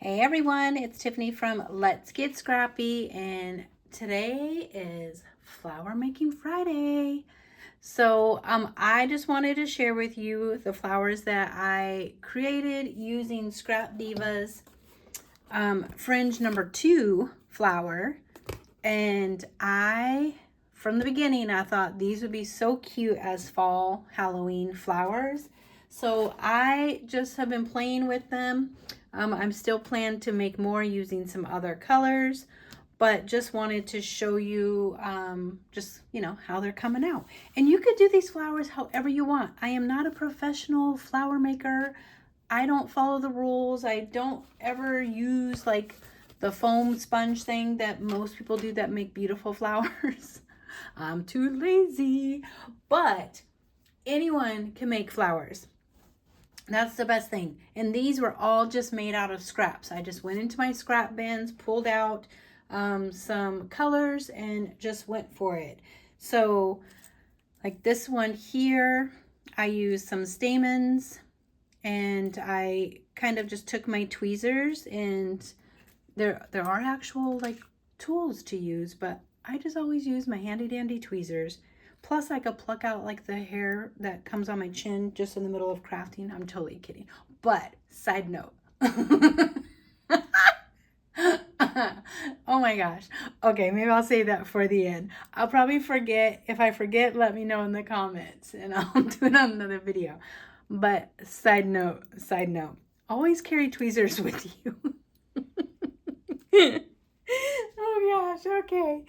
Hey everyone, it's Tiffany from Let's Get Scrappy, and today is Flower Making Friday. So I just wanted to share with you the flowers that I created using Scrap Diva's Fringe #2 flower. And from the beginning, I thought these would be so cute as fall Halloween flowers. So I just have been playing with them. I'm still planning to make more using some other colors, but just wanted to show you how they're coming out. And you could do these flowers however you want. I am not a professional flower maker. I don't follow the rules. I don't ever use like the foam sponge thing that most people do that make beautiful flowers. I'm too lazy, but anyone can make flowers. That's the best thing. And these were all just made out of scraps. I just went into my scrap bins, pulled out some colors, and just went for it. So like this one here, I used some Stamens, and I kind of just took my tweezers, and there are actual like tools to use, but I just always use my handy dandy tweezers. Plus I could pluck out like the hair that comes on my chin just in the middle of crafting. I'm totally kidding. But side note. Oh my gosh. Okay, maybe I'll save that for the end. I'll probably forget. If I forget, let me know in the comments and I'll do it on another video. But side note, always carry tweezers with you. Oh gosh, okay.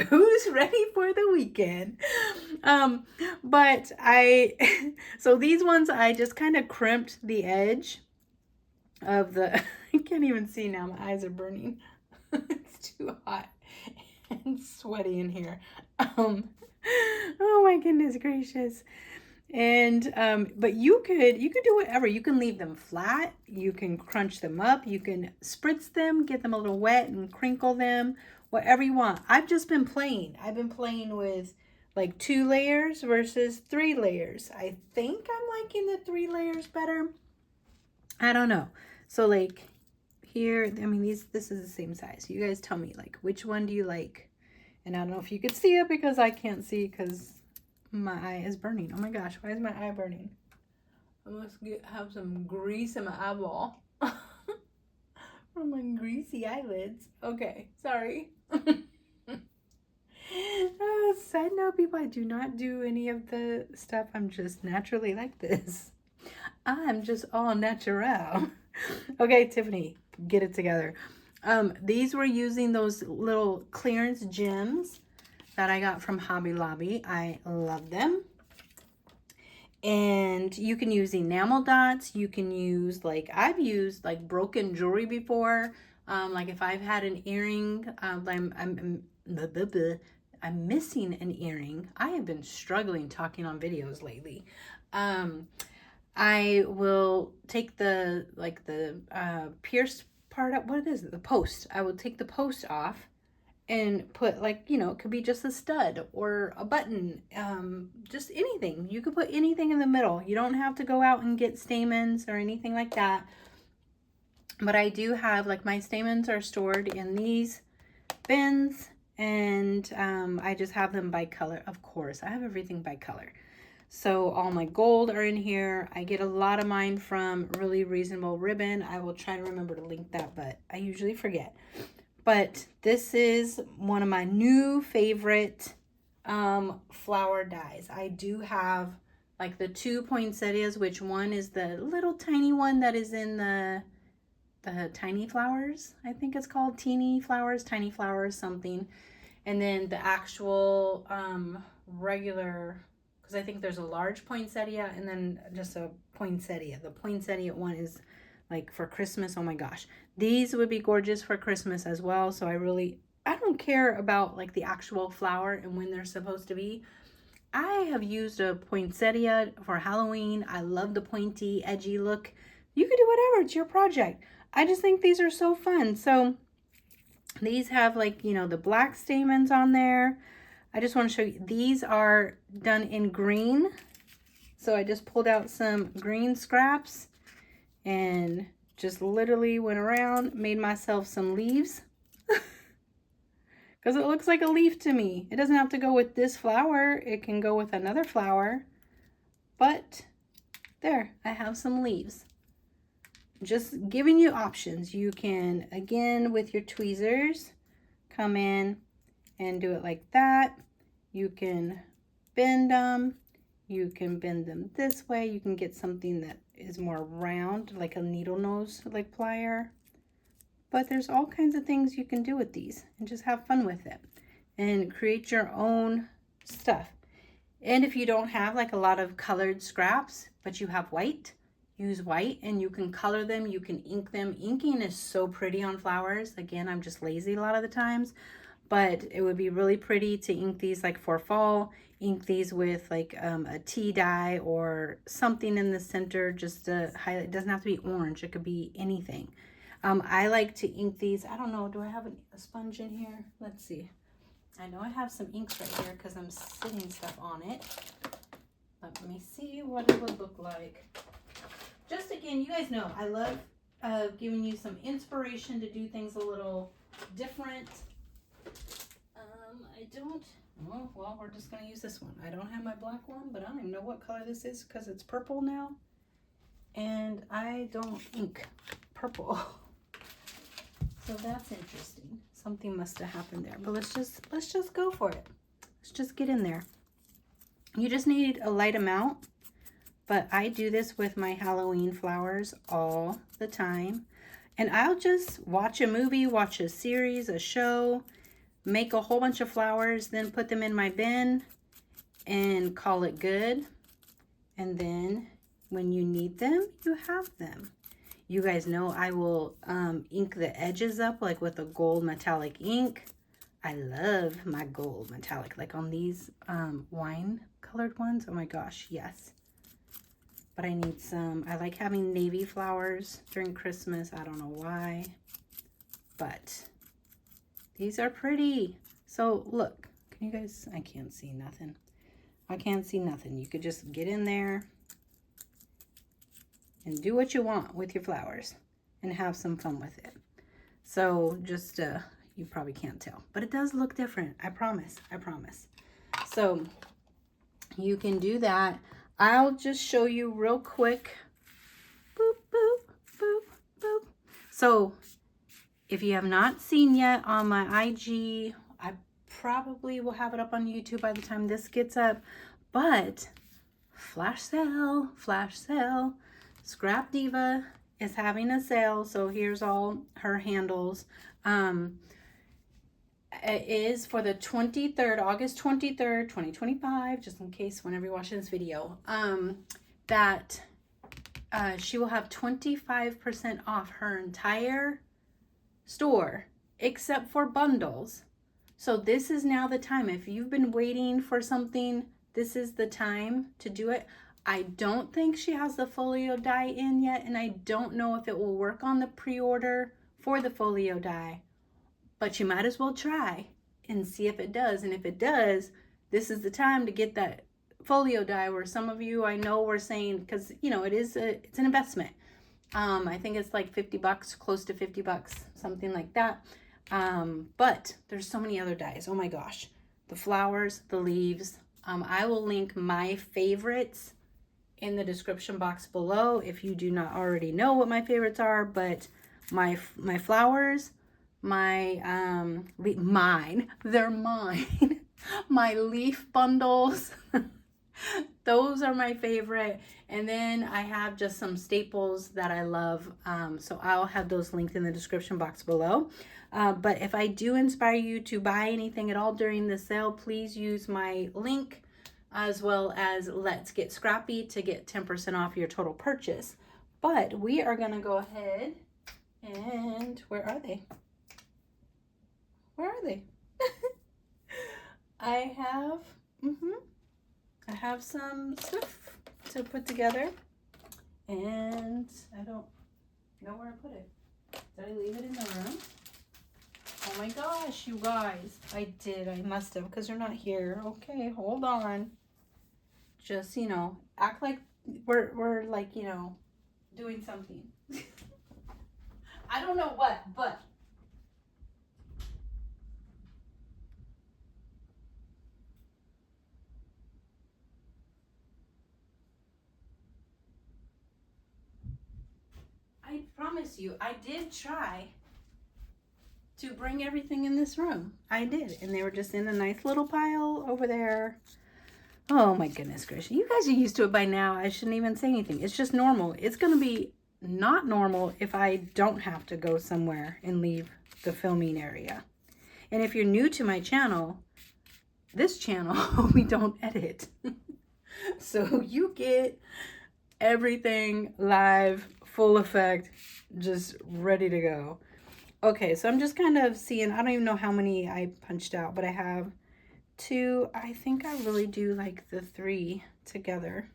Who's ready for the weekend? But so these ones, I just kind of crimped the edge of the, I can't even see now, my eyes are burning. It's too hot and sweaty in here. Oh my goodness gracious. And but you could do whatever. You can leave them flat, you can crunch them up, you can spritz them, get them a little wet and crinkle them, whatever you want. I've been playing with like 2 layers versus 3 layers. I think I'm liking the 3 layers better. I don't know. So like here, I mean, this is the same size. You guys tell me like which one do you like? And I don't know if you could see it because I can't see because my eye is burning. Oh my gosh, why is my eye burning? I must have some grease in my eyeball from my greasy eyelids. Okay, sorry. Side note, people, I do not do any of the stuff. I'm just naturally like this. I'm just all natural. Okay, Tiffany, get it together. These were using those little clearance gems that I got from Hobby Lobby. I love them. And you can use enamel dots. You can use like, I've used like broken jewelry before. Like if I've had an earring, I'm missing an earring. I have been struggling talking on videos lately. I will take the pierced part up. What is it? The post. I will take the post off and put like, it could be just a stud or a button, just anything. You could put anything in the middle. You don't have to go out and get stamens or anything like that. But I do have, like, my stamens are stored in these bins, and I just have them by color. Of course, I have everything by color. So all my gold are in here. I get a lot of mine from Really Reasonable Ribbon. I will try to remember to link that, but I usually forget. But this is one of my new favorite flower dies. I do have like the 2 poinsettias, which one is the little tiny one that is in the tiny flowers. I think it's called tiny flowers, something. And then the actual regular, because I think there's a large poinsettia and then just a poinsettia. The poinsettia one is like for Christmas. Oh my gosh, these would be gorgeous for Christmas as well. So I don't care about like the actual flower and when they're supposed to be. I have used a poinsettia for Halloween. I love the pointy edgy look. You could do whatever, it's your project. I just think these are so fun. So these have like, the black stamens on there. I just want to show you, these are done in green. So I just pulled out some green scraps and just literally went around, made myself some leaves. Because it looks like a leaf to me. It doesn't have to go with this flower. It can go with another flower. But there, I have some leaves. Just giving you options. You can, again, with your tweezers, come in and do it like that. You can bend them. You can bend them this way. You can get something that is more round, like a needle nose, like plier. But there's all kinds of things you can do with these and just have fun with it and create your own stuff. And if you don't have like a lot of colored scraps, but you have white, use white and you can color them, you can ink them. Inking is so pretty on flowers. Again, I'm just lazy a lot of the times, but it would be really pretty to ink these like for fall. Ink these with like a tea dye or something in the center just to highlight. It doesn't have to be orange, it could be anything. I like to ink these. I don't know, do I have a sponge in here? Let's see. I know I have some inks right here because I'm sitting stuff on it. Let me see what it would look like. Just again, you guys know I love giving you some inspiration to do things a little different. I don't, oh, well, we're just going to use this one. I don't have my black one, but I don't even know what color this is because it's purple now. And I don't ink purple. So that's interesting. Something must have happened there. But let's just go for it. Let's just get in there. You just need a light amount. But I do this with my Halloween flowers all the time. And I'll just watch a movie, watch a series, a show, make a whole bunch of flowers, then put them in my bin and call it good. And then when you need them, you have them. You guys know I will ink the edges up like with a gold metallic ink. I love my gold metallic, like on these wine colored ones. Oh my gosh, yes. But I need some, I like having navy flowers during Christmas. I don't know why, but these are pretty. So look, can you guys, I can't see nothing. I can't see nothing. You could just get in there and do what you want with your flowers and have some fun with it. So just, you probably can't tell, but it does look different. I promise, I promise. So you can do that. I'll just show you real quick. Boop, boop, boop, boop. So if you have not seen yet on my IG, I probably will have it up on YouTube by the time this gets up, but flash sale, flash sale. Scrap Diva is having a sale, so here's all her handles. It is for the 23rd, August 23rd, 2025, just in case whenever you're watching this video, that she will have 25% off her entire store, except for bundles. So this is now the time. If you've been waiting for something, this is the time to do it. I don't think she has the folio die in yet, and I don't know if it will work on the pre-order for the folio die, but you might as well try and see if it does. And if it does, this is the time to get that folio die, where some of you I know were saying, because you know it's an investment. I think it's like $50, close to $50, something like that. But there's so many other dies. Oh my gosh, the flowers, the leaves. I will link my favorites in the description box below if you do not already know what my favorites are. But my flowers, they're mine. My leaf bundles, those are my favorite. And then I have just some staples that I love, so I'll have those linked in the description box below. But if I do inspire you to buy anything at all during the sale, please use my link, as well as Let's Get Scrappy, to get 10% off your total purchase. But we are going to go ahead and, where are they? Where are they? I have some stuff to put together, and I don't know where I put it. Did I leave it in the room? Oh my gosh, you guys. I did. I must have, because they're not here. Okay, hold on. Just, you know, act like we're like, you know, doing something. I don't know what, but I promise you, I did try to bring everything in this room. I did, and they were just in a nice little pile over there. Oh my goodness gracious. You guys are used to it by now. I shouldn't even say anything. It's just normal. It's going to be not normal if I don't have to go somewhere and leave the filming area. And if you're new to my channel, this channel, we don't edit. So you get everything live, full effect, just ready to go. Okay, so I'm just kind of seeing, I don't even know how many I punched out, but I have 2. I think I really do like the 3 together.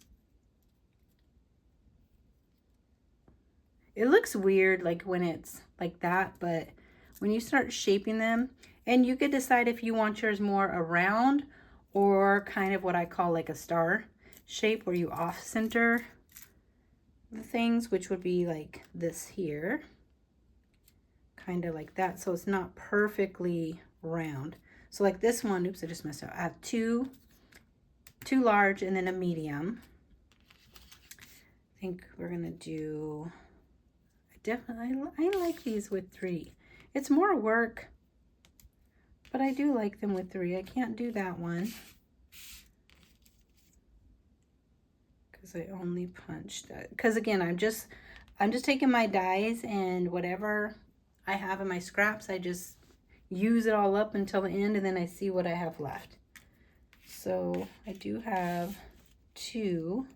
It looks weird like when it's like that, but when you start shaping them, and you could decide if you want yours more around or kind of what I call like a star shape where you off center the things, which would be like this here, kind of like that, so it's not perfectly round. So like this one, oops, I just messed up. I have two large and then a medium. I think we're gonna do, I like these with 3. It's more work, but I do like them with 3. I can't do that one because I only punched that. Because again, I'm just taking my dies and whatever I have in my scraps, I just use it all up until the end, and then I see what I have left. So I do have 2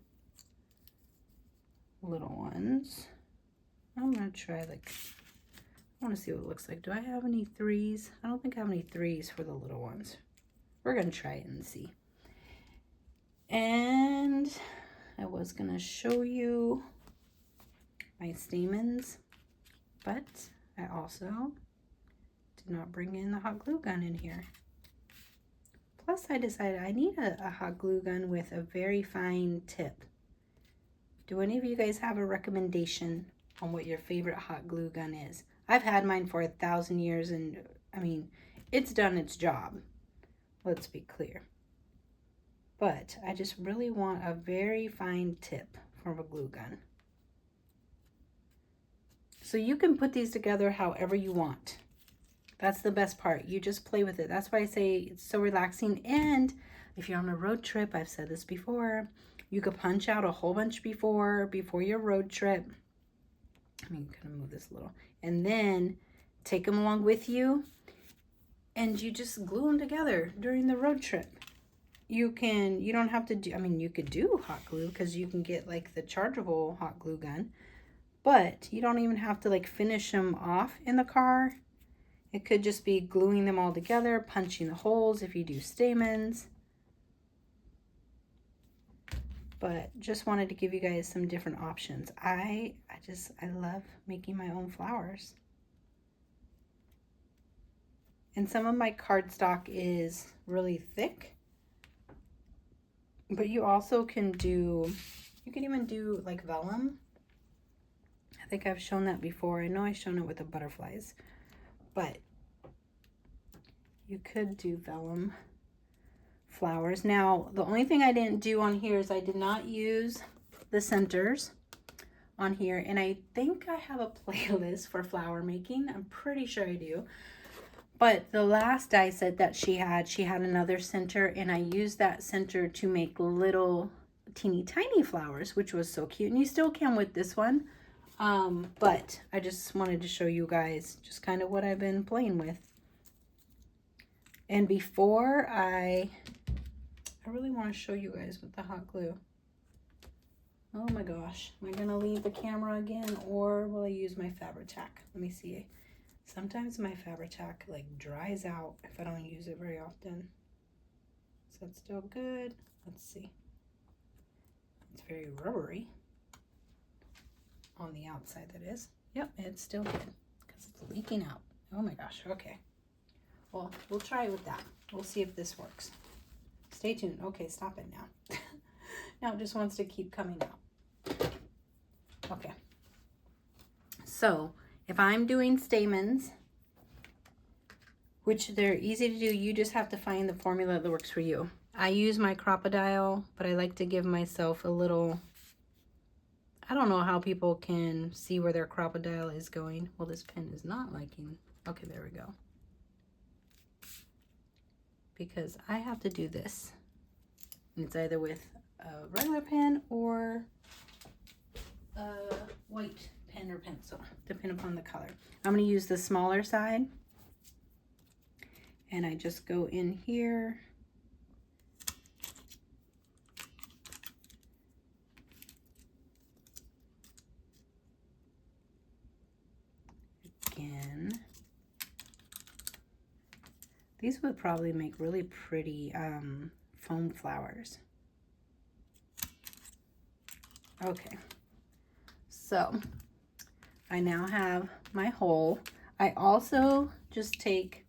little ones. I'm gonna try like, I want to see what it looks like. Do I have any 3s? I don't think I have any 3s for the little ones. We're gonna try it and see. And I was gonna show you my stamens, but I also did not bring in the hot glue gun in here. Plus I decided I need a hot glue gun with a very fine tip. Do any of you guys have a recommendation on what your favorite hot glue gun is? I've had mine for 1,000 years, and I mean, it's done its job. Let's be clear. But I just really want a very fine tip from a glue gun. So you can put these together however you want. That's the best part. You just play with it. That's why I say it's so relaxing. And if you're on a road trip, I've said this before, you could punch out a whole bunch before your road trip. I mean, kind of move this a little. And then take them along with you, and you just glue them together during the road trip. You don't have to do, I mean, you could do hot glue because you can get like the chargeable hot glue gun, but you don't even have to like finish them off in the car. It could just be gluing them all together, punching the holes if you do stamens. But just wanted to give you guys some different options. I love making my own flowers. And some of my cardstock is really thick. But you also can do, you can even do like vellum. I think I've shown that before. I know I've shown it with the butterflies. But you could do vellum flowers. Now, the only thing I didn't do on here is I did not use the centers on here. And I think I have a playlist for flower making. I'm pretty sure I do. But the last die set that she had another center, and I used that center to make little teeny tiny flowers, which was so cute. And you still can with this one. But I just wanted to show you guys just kind of what I've been playing with. And before I really want to show you guys with the hot glue. Oh my gosh. Am I going to leave the camera again, or will I use my Fabri-Tac? Let me see. Sometimes my Fabri-Tac like dries out if I don't use it very often. Is that still good? Let's see. It's very rubbery on the outside, that is. Yep, it's still good because it's leaking out. Oh my gosh. Okay. Well, we'll try it with that. We'll see if this works. Stay tuned. Okay, stop it now. Now it just wants to keep coming out. Okay. So if I'm doing stamens, which they're easy to do, you just have to find the formula that works for you. I use my crocodile, but I like to give myself a little, I don't know how people can see where their crocodile is going. Well, this pen is not liking, okay, there we go. Because I have to do this. And it's either with a regular pen or a white pen or pencil, depending upon the color. I'm gonna use the smaller side. And I just go in here. Again. These would probably make really pretty foam flowers. Okay, so I now have my hole. I also just take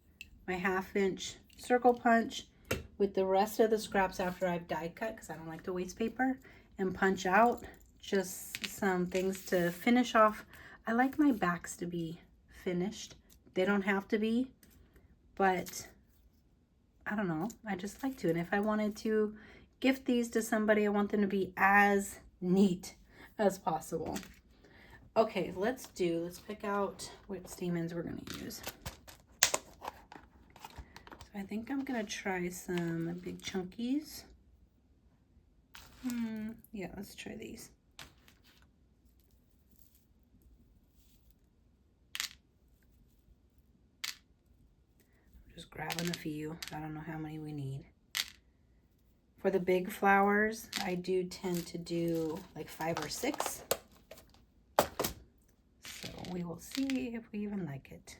my 1/2 inch circle punch with the rest of the scraps after I've die cut, because I don't like to waste paper, and punch out just some things to finish off. I like my backs to be finished. They don't have to be, but I don't know, I just like to. And if I wanted to gift these to somebody, I want them to be as neat as possible. Okay, let's pick out what stamens we're gonna use. So I think I'm gonna try some big chunkies. Yeah, let's try these. Just grabbing a few. I don't know how many we need. For the big flowers, I do tend to do like 5 or 6. So we will see if we even like it.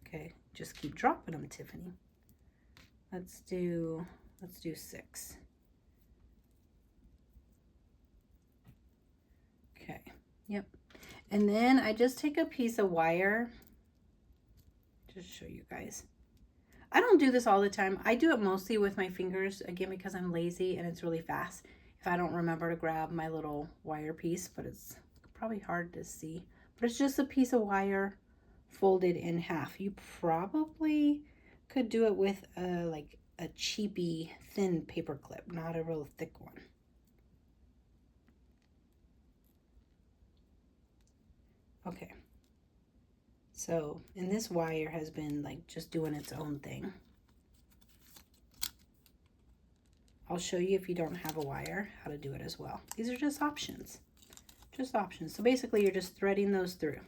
Okay, just keep dropping them, Tiffany. Let's do 6. Okay, yep. And then I just take a piece of wire. Just show you guys. I don't do this all the time. I do it mostly with my fingers, again, because I'm lazy and it's really fast if I don't remember to grab my little wire piece, but it's probably hard to see. But it's just a piece of wire folded in half. You probably could do it with like a cheapy thin paper clip, not a real thick one. Okay. So, and this wire has been like just doing its own thing. I'll show you, if you don't have a wire, how to do it as well. These are just options. Just options. So basically you're just threading those through.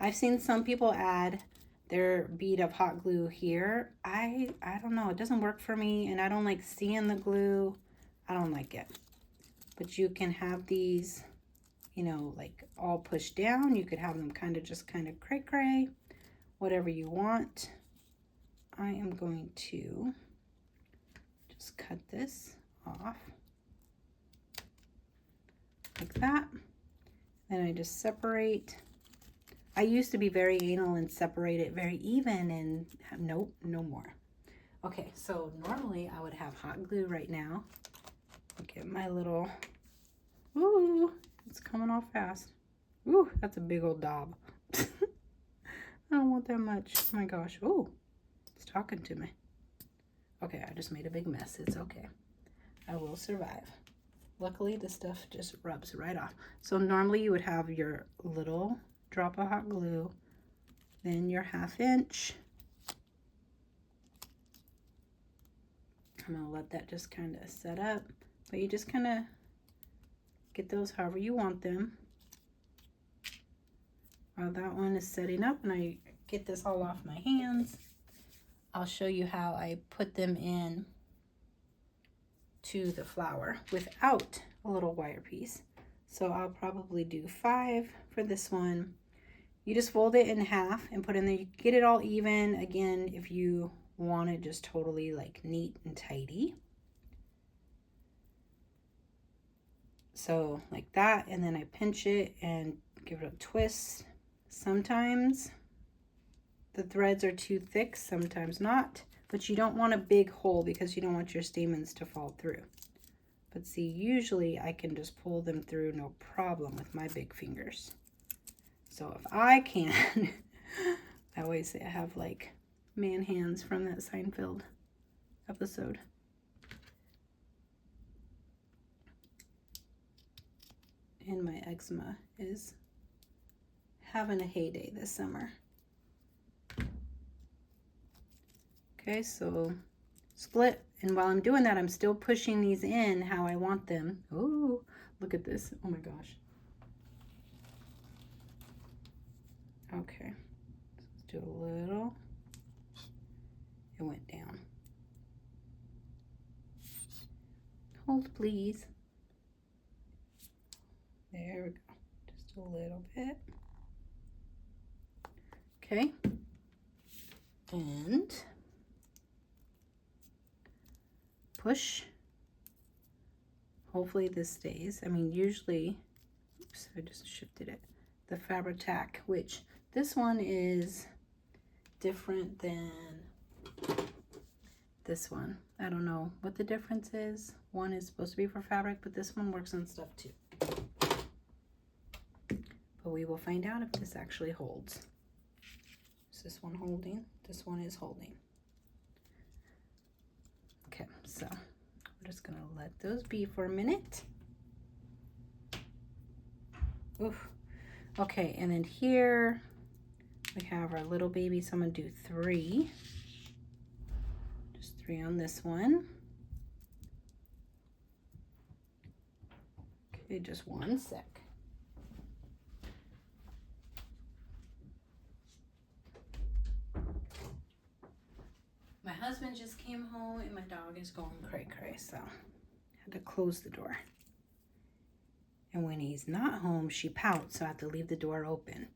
I've seen some people add their bead of hot glue here. I don't know, it doesn't work for me, and I don't like seeing the glue. I don't like it. But you can have these, you know, like all pushed down. You could have them kind of cray-cray, whatever you want. I am going to just cut this off like that. Then I just separate. I used to be very anal and separate it very even, and nope, no more. Okay, so normally I would have hot glue right now. Get my little, ooh, it's coming off fast. Ooh, that's a big old daub. I don't want that much. Oh my gosh. Ooh, it's talking to me. Okay, I just made a big mess. It's okay. I will survive. Luckily, the stuff just rubs right off. So normally you would have your little drop of hot glue, then your 1/2 inch. I'm gonna let that just kind of set up, but you just kind of get those however you want them. While that one is setting up and I get this all off my hands, I'll show you how I put them in to the flower without a little wire piece. So I'll probably do 5 for this one. You just fold it in half and put in there. You get it all even. Again, if you want it just totally like neat and tidy. So like that, and then I pinch it and give it a twist. Sometimes the threads are too thick, sometimes not, but you don't want a big hole because you don't want your stamens to fall through. But see, usually I can just pull them through no problem with my big fingers. So if I can, I always say I have like man hands from that Seinfeld episode. And my eczema is having a heyday this summer. Okay, so split, and while I'm doing that, I'm still pushing these in how I want them. Oh, look at this. Oh my gosh. Okay, let's do a little. It went down. Hold, please. There we go. Just a little bit. Okay. And push. Hopefully this stays. I mean, usually, oops, I just shifted it. The fabric tack, which this one is different than this one. I don't know what the difference is. One is supposed to be for fabric, but this one works on stuff too. But we will find out if this actually holds. Is this one holding? This one is holding. Okay, so we're just gonna let those be for a minute. Oof. Okay, and then here we have our little baby, so I'm gonna do 3. Just 3 on this one. Okay, just 1 sec. My husband just came home and my dog is going cray-cray, so I had to close the door. And when he's not home, she pouts, so I have to leave the door open.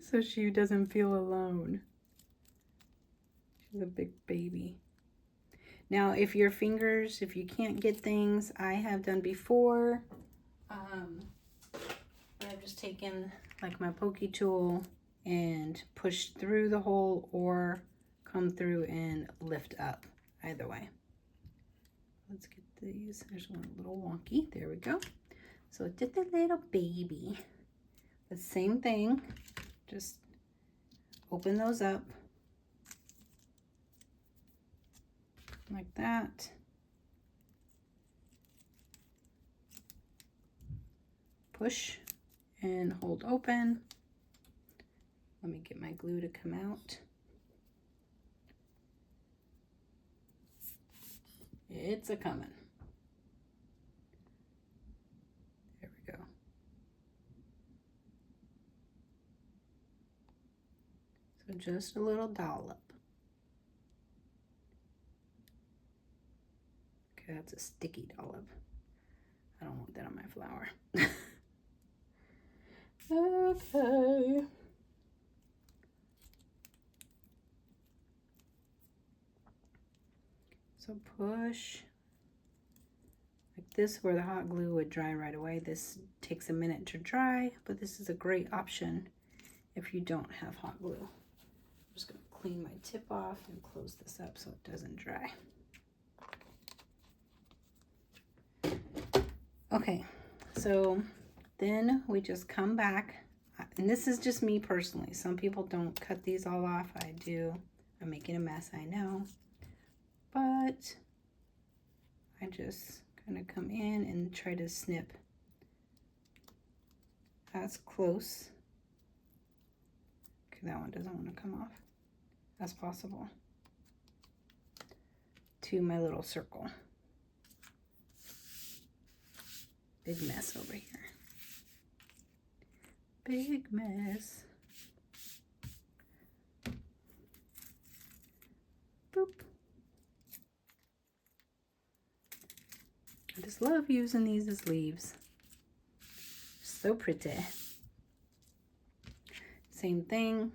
So she doesn't feel alone. She's a big baby. Now, if your fingers, if you can't get things, I have done before, I've just taken like my pokey tool and push through the hole or come through and lift up, either way. Let's get these. There's one a little wonky. There we go. So it did the little baby. The same thing. Just open those up like that. Push and hold open. Let me get my glue to come out. It's a coming. There we go. So just a little dollop. Okay, that's a sticky dollop. I don't want that on my flower. Okay. So push like this, where the hot glue would dry right away. This takes a minute to dry, but this is a great option if you don't have hot glue. I'm just gonna clean my tip off and close this up so it doesn't dry. Okay, so then we just come back, and this is just me personally. Some people don't cut these all off. I do. I'm making a mess, I know. But I just kind of come in and try to snip as close. Okay, that one doesn't want to come off as possible to my little circle. Big mess over here. Big mess. Boop. I just love using these as leaves. So pretty. Same thing.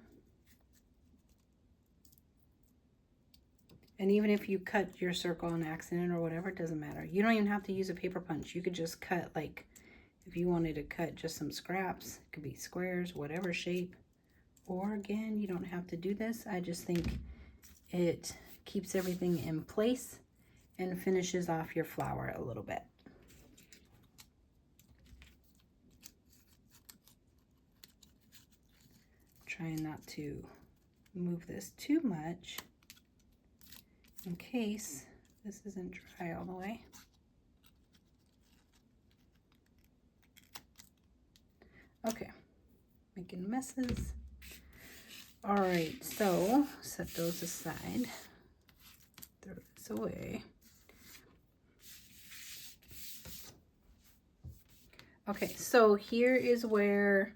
And even if you cut your circle on accident or whatever, it doesn't matter. You don't even have to use a paper punch. You could just cut, like, if you wanted to cut just some scraps, it could be squares, whatever shape. Or again, you don't have to do this. I just think it keeps everything in place and finishes off your flower a little bit. trying not to move this too much in case this isn't dry all the way. Okay, making messes. All right, so set those aside. Throw this away. Okay, so here is where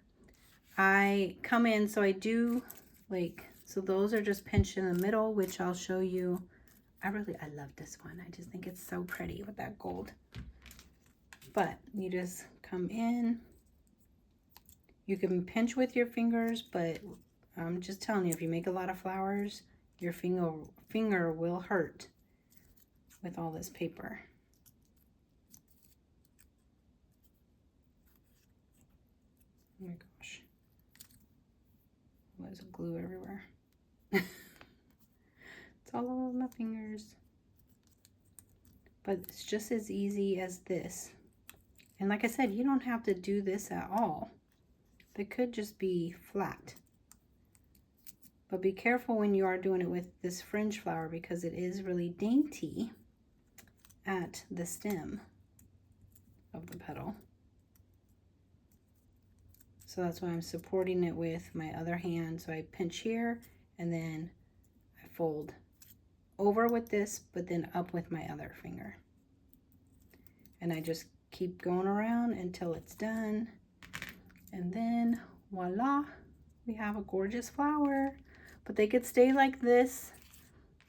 I come in. So I do like, so those are just pinched in the middle, which I'll show you. I love this one. I just think it's so pretty with that gold. But you just come in. You can pinch with your fingers, but I'm just telling you, if you make a lot of flowers, your finger will hurt with all this paper. Oh my gosh. There's glue everywhere. It's all over my fingers. But it's just as easy as this. And like I said, you don't have to do this at all. They could just be flat. But be careful when you are doing it with this fringe flower because it is really dainty at the stem of the petal. So that's why I'm supporting it with my other hand. So I pinch here and then I fold over with this, but then up with my other finger. And I just keep going around until it's done. And then voila, we have a gorgeous flower. But they could stay like this,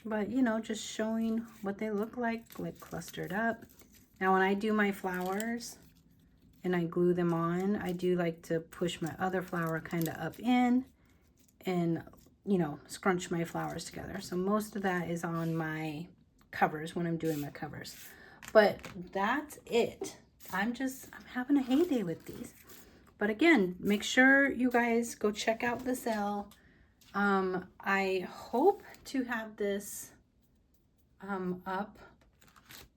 but you know, just showing what they look like clustered up. Now when I do my flowers and I glue them on, I do like to push my other flower kind of up in and, you know, scrunch my flowers together. So most of that is on my covers when I'm doing my covers. But that's it. I'm having a heyday with these. But again, make sure you guys go check out the sale. I hope to have this up.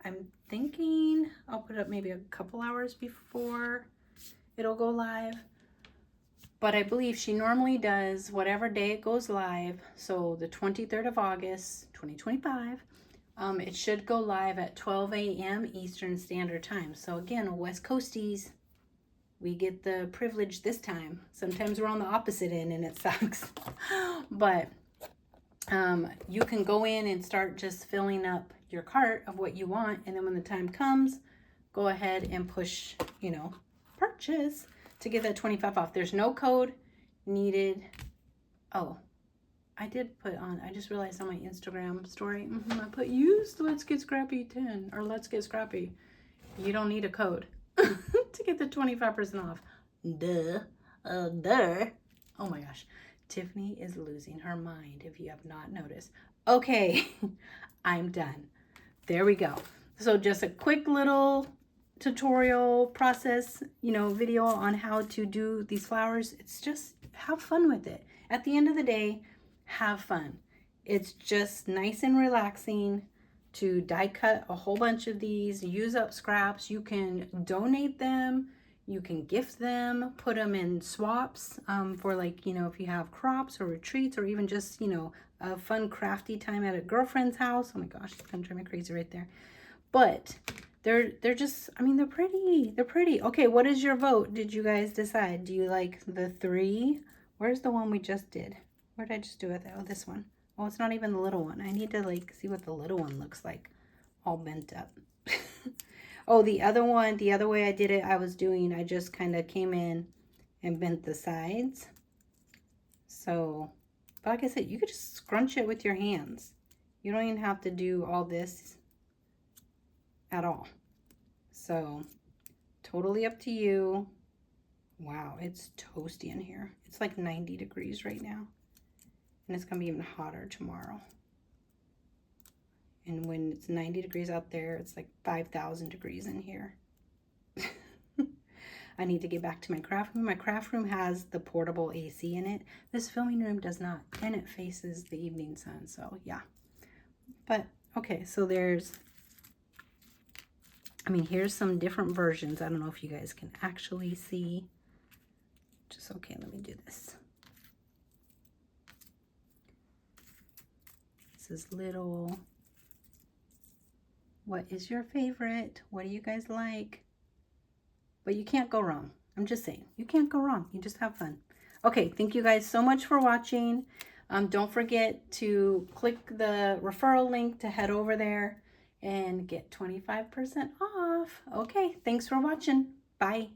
I'm thinking I'll put it up maybe a couple hours before it'll go live. But I believe she normally does whatever day it goes live. So the 23rd of August, 2025, it should go live at 12 a.m. Eastern Standard Time. So again, West Coasties, we get the privilege this time. Sometimes we're on the opposite end and it sucks. But you can go in and start just filling up your cart of what you want. And then when the time comes, go ahead and push, you know, purchase to get that 25 off. There's no code needed. Oh, I did put on, I just realized on my Instagram story, I put use Let's Get Scrappy 10 or Let's Get Scrappy. You don't need a code to get the 25% off. Duh. Oh my gosh. Tiffany is losing her mind if you have not noticed. Okay, I'm done. There we go. So just a quick little tutorial process, you know, video on how to do these flowers. It's just have fun with it. At the end of the day, have fun. It's just nice and relaxing to die cut a whole bunch of these, use up scraps. You can donate them, you can gift them, put them in swaps for, like, you know, if you have crops or retreats or even just, you know, a fun crafty time at a girlfriend's house. Oh my gosh, it's gonna drive me crazy right there. But they're just, I mean, they're pretty. Okay, what is your vote? Did you guys decide? Do you like the 3? Where's the one we just did? Where did I just do it? Oh, this one. Oh, it's not even the little one. I need to like see what the little one looks like, all bent up. Oh, the other one, the other way I did it, I just kind of came in and bent the sides. So, but like I said, you could just scrunch it with your hands. You don't even have to do all this at all. So, totally up to you. Wow, it's toasty in here. It's like 90 degrees right now. And it's going to be even hotter tomorrow. And when it's 90 degrees out there, it's like 5,000 degrees in here. I need to get back to my craft room. My craft room has the portable AC in it. This filming room does not. And it faces the evening sun. So, yeah. But, okay. So, there's... I mean, here's some different versions. I don't know if you guys can actually see. Just, okay, let me do this. This little, what is your favorite? What do you guys like? But you can't go wrong. I'm just saying, you can't go wrong. You just have fun. Okay, thank you guys so much for watching. Don't forget to click the referral link to head over there and get 25% off. Okay, thanks for watching. Bye.